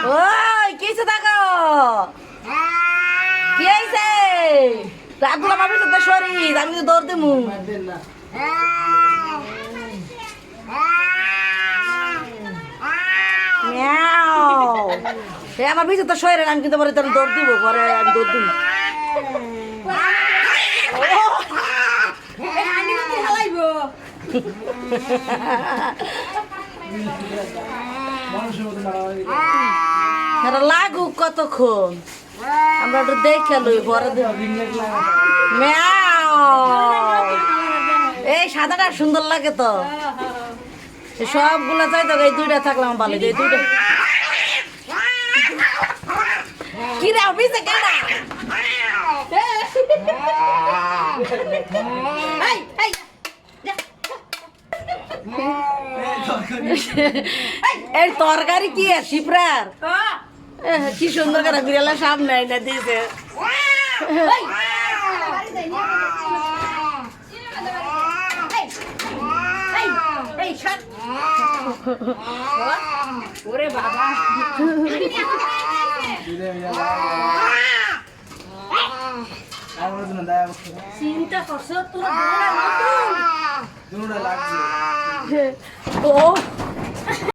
ওই কিছু দেখো কি হয়েছে রাগুলা ভাবি তো শরীর আমি তো দৌড় দিমু আমার ভিতরে তো শরীর আমি কিন্তু পরে দৌড় দিব পরে আমি দৌড় দিব লাগুক কতক্ষণ আমরা একটু দেখে লই পরে এই সাদাটা সুন্দর লাগে তো সবগুলা চাই তো এই দুইটা থাকলাম ভালো এই দুইটা কি রে অফিসে কেনা এই তরকারি কি শিপ্রার কি সুন্দর করে বিড়ালের সামনে এনে দিয়েছে ওরে বাবা চিন্তা করছো তোরা লাগছে ও